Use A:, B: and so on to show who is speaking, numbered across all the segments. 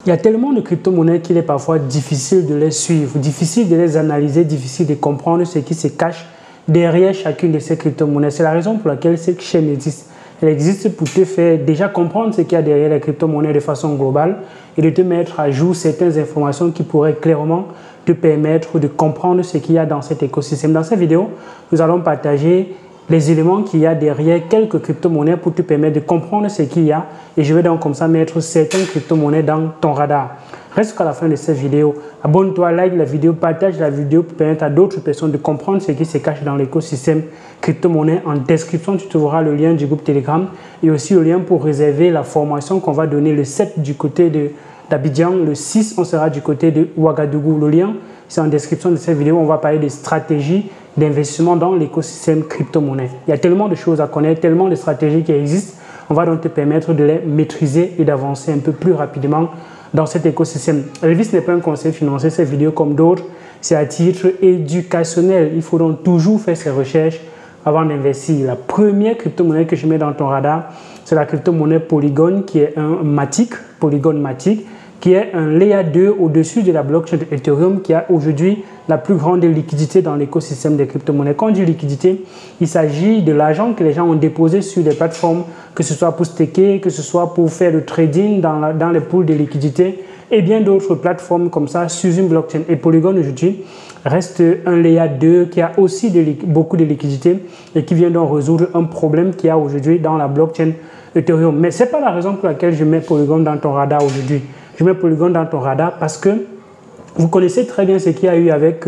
A: Il y a tellement de crypto-monnaies qu'il est parfois difficile de les suivre, difficile de les analyser, difficile de comprendre ce qui se cache derrière chacune de ces crypto-monnaies. C'est la raison pour laquelle cette chaîne existe. Elle existe pour te faire déjà comprendre ce qu'il y a derrière les crypto-monnaies de façon globale et de te mettre à jour certaines informations qui pourraient clairement te permettre de comprendre ce qu'il y a dans cet écosystème. Dans cette vidéo, nous allons partager les éléments qu'il y a derrière quelques crypto-monnaies pour te permettre de comprendre ce qu'il y a. Et je vais donc comme ça mettre certaines crypto-monnaies dans ton radar. Reste jusqu'à la fin de cette vidéo. Abonne-toi, like la vidéo, partage la vidéo pour permettre à d'autres personnes de comprendre ce qui se cache dans l'écosystème crypto-monnaie. En description, tu trouveras le lien du groupe Telegram et aussi le lien pour réserver la formation qu'on va donner le 7 du côté d'Abidjan. Le 6, on sera du côté de Ouagadougou. Le lien, c'est en description de cette vidéo. On va parler des stratégies d'investissement dans l'écosystème crypto-monnaie. Il y a tellement de choses à connaître, tellement de stratégies qui existent. On va donc te permettre de les maîtriser et d'avancer un peu plus rapidement dans cet écosystème. Elvis n'est pas un conseil financier, cette vidéo comme d'autres, c'est à titre éducationnel. Il faut donc toujours faire ses recherches avant d'investir. La première crypto-monnaie que je mets dans ton radar, c'est la crypto-monnaie Polygon qui est un Matic, Polygon Matic, qui est un Layer 2 au-dessus de la blockchain de Ethereum qui a aujourd'hui la plus grande liquidité dans l'écosystème des crypto-monnaies. Quand on dit liquidité, il s'agit de l'argent que les gens ont déposé sur des plateformes, que ce soit pour staker, que ce soit pour faire le trading dans les pools de liquidité et bien d'autres plateformes comme ça sur une blockchain. Et Polygon aujourd'hui reste un Layer 2 qui a aussi beaucoup de liquidité et qui vient donc résoudre un problème qu'il y a aujourd'hui dans la blockchain Ethereum. Mais ce n'est pas la raison pour laquelle je mets Polygon dans ton radar aujourd'hui. Je mets Polygon dans ton radar parce que vous connaissez très bien ce qu'il y a eu avec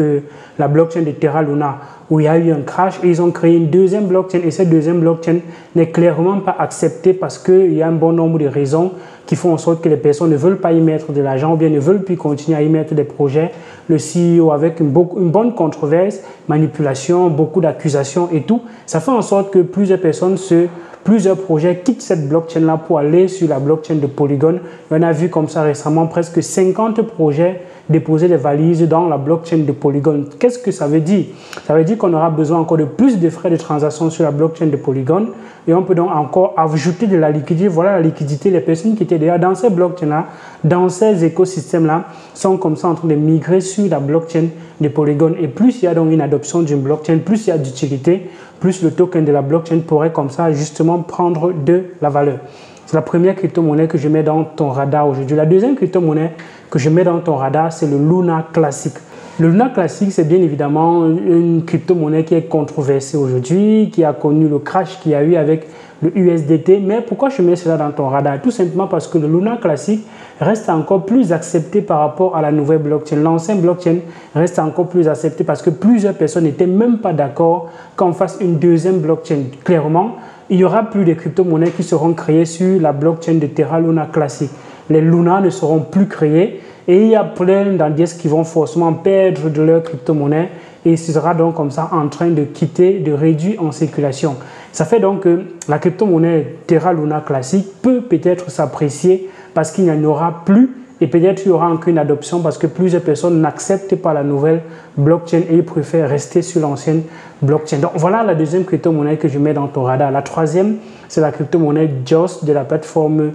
A: la blockchain de Terra Luna, où il y a eu un crash et ils ont créé une deuxième blockchain et cette deuxième blockchain n'est clairement pas acceptée parce qu'il y a un bon nombre de raisons qui font en sorte que les personnes ne veulent pas y mettre de l'argent ou bien ne veulent plus continuer à y mettre des projets. Le CEO avec une bonne controverse, manipulation, beaucoup d'accusations et tout, ça fait en sorte que plusieurs projets quittent cette blockchain-là pour aller sur la blockchain de Polygon. On a vu comme ça récemment presque 50 projets déposer des valises dans la blockchain de Polygon. Qu'est-ce que ça veut dire? Ça veut dire qu'on aura besoin encore de plus de frais de transaction sur la blockchain de Polygon et on peut donc encore ajouter de la liquidité. Voilà la liquidité. Les personnes qui étaient déjà dans ces blockchains-là, dans ces écosystèmes-là, sont comme ça en train de migrer sur la blockchain de Polygon. Et plus il y a donc une adoption d'une blockchain, plus il y a d'utilité, plus le token de la blockchain pourrait comme ça justement prendre de la valeur. C'est la première crypto-monnaie que je mets dans ton radar aujourd'hui. La deuxième crypto-monnaie que je mets dans ton radar, c'est le Luna Classic. Le Luna Classic, c'est bien évidemment une crypto-monnaie qui est controversée aujourd'hui, qui a connu le crash qu'il y a eu avec le USDT. Mais pourquoi je mets cela dans ton radar? Tout simplement parce que le Luna Classic reste encore plus accepté par rapport à la nouvelle blockchain. L'ancienne blockchain reste encore plus accepté parce que plusieurs personnes n'étaient même pas d'accord qu'on fasse une deuxième blockchain. Clairement, il n'y aura plus de crypto-monnaies qui seront créées sur la blockchain de Terra Luna Classic. Les Luna ne seront plus créés et il y a plein d'indices qui vont forcément perdre de leur crypto-monnaie et ce sera donc comme ça en train de quitter, de réduire en circulation. Ça fait donc que la crypto-monnaie Terra Luna Classic peut-être s'apprécier parce qu'il n'y en aura plus et peut-être il y aura encore une adoption parce que plusieurs personnes n'acceptent pas la nouvelle blockchain et ils préfèrent rester sur l'ancienne blockchain. Donc voilà la deuxième crypto-monnaie que je mets dans ton radar. La troisième, c'est la crypto-monnaie JOS de la plateforme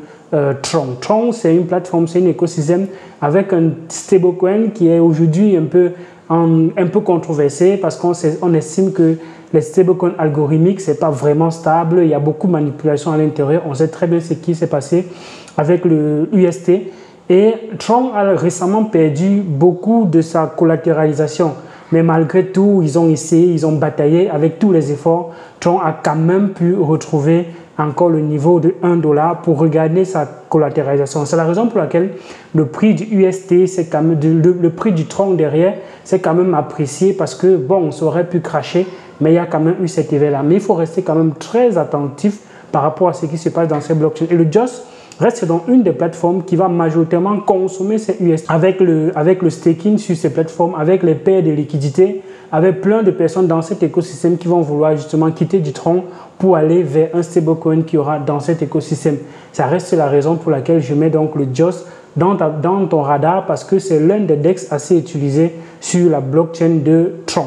A: Tron. Tron, c'est une plateforme, c'est un écosystème avec un stablecoin qui est aujourd'hui un peu controversé parce qu'on estime que les stablecoins algorithmiques, ce n'est pas vraiment stable. Il y a beaucoup de manipulation à l'intérieur. On sait très bien ce qui s'est passé avec le UST. Et Tron a récemment perdu beaucoup de sa collatéralisation. Mais malgré tout, ils ont essayé, ils ont bataillé avec tous les efforts. Tron a quand même pu retrouver encore le niveau de 1 $, pour regarder sa collatéralisation. C'est la raison pour laquelle le prix du UST, c'est quand même, le prix du Tron derrière, c'est quand même apprécié parce que, bon, ça aurait pu cracher, mais il y a quand même eu cet éveil-là. Mais il faut rester quand même très attentif par rapport à ce qui se passe dans ces blockchains. Et le JOS reste donc une des plateformes qui va majoritairement consommer ces UST avec le staking sur ces plateformes, avec les paires de liquidités, avec plein de personnes dans cet écosystème qui vont vouloir justement quitter du Tron pour aller vers un stablecoin qui aura dans cet écosystème. Ça reste la raison pour laquelle je mets donc le JOS dans ton radar parce que c'est l'un des DEX assez utilisés sur la blockchain de Tron.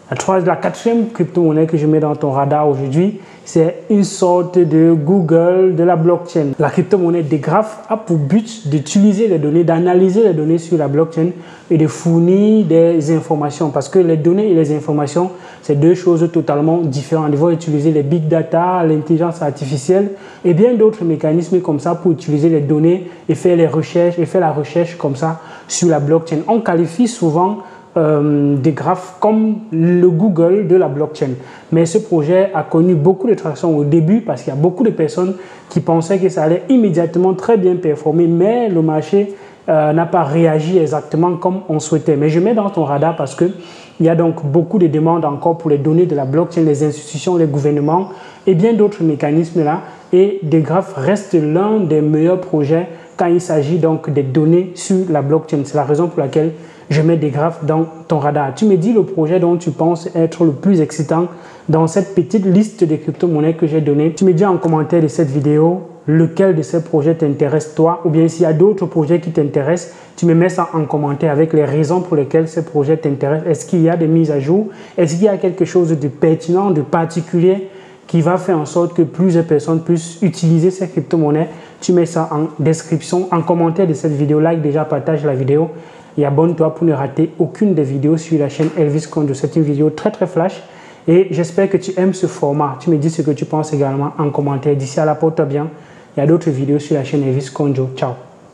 A: La quatrième crypto-monnaie que je mets dans ton radar aujourd'hui, c'est une sorte de Google de la blockchain. La crypto-monnaie Degraph a pour but d'utiliser les données, d'analyser les données sur la blockchain et de fournir des informations. Parce que les données et les informations, c'est deux choses totalement différentes. Ils vont utiliser les big data, l'intelligence artificielle et bien d'autres mécanismes comme ça pour utiliser les données et faire les recherches et faire la recherche comme ça sur la blockchain. On qualifie souvent Degraph comme le Google de la blockchain. Mais ce projet a connu beaucoup de traction au début parce qu'il y a beaucoup de personnes qui pensaient que ça allait immédiatement très bien performer, mais le marché n'a pas réagi exactement comme on souhaitait. Mais je mets dans ton radar parce qu'il y a donc beaucoup de demandes encore pour les données de la blockchain, les institutions, les gouvernements et bien d'autres mécanismes là. Et Degraph reste l'un des meilleurs projets quand il s'agit donc des données sur la blockchain. C'est la raison pour laquelle je mets Degraph dans ton radar. Tu me dis le projet dont tu penses être le plus excitant dans cette petite liste de crypto-monnaies que j'ai donnée. Tu me dis en commentaire de cette vidéo lequel de ces projets t'intéresse toi, ou bien s'il y a d'autres projets qui t'intéressent, tu me mets ça en commentaire avec les raisons pour lesquelles ces projets t'intéressent. Est-ce qu'il y a des mises à jour? Est-ce qu'il y a quelque chose de pertinent, de particulier qui va faire en sorte que plusieurs personnes puissent utiliser ces crypto-monnaies? Tu mets ça en description, en commentaire de cette vidéo. Like déjà, partage la vidéo et abonne-toi pour ne rater aucune des vidéos sur la chaîne Elvis Conjo. C'est une vidéo très flash et j'espère que tu aimes ce format. Tu me dis ce que tu penses également en commentaire. D'ici là, porte-toi bien. Il y a d'autres vidéos sur la chaîne Elvis Conjo. Ciao.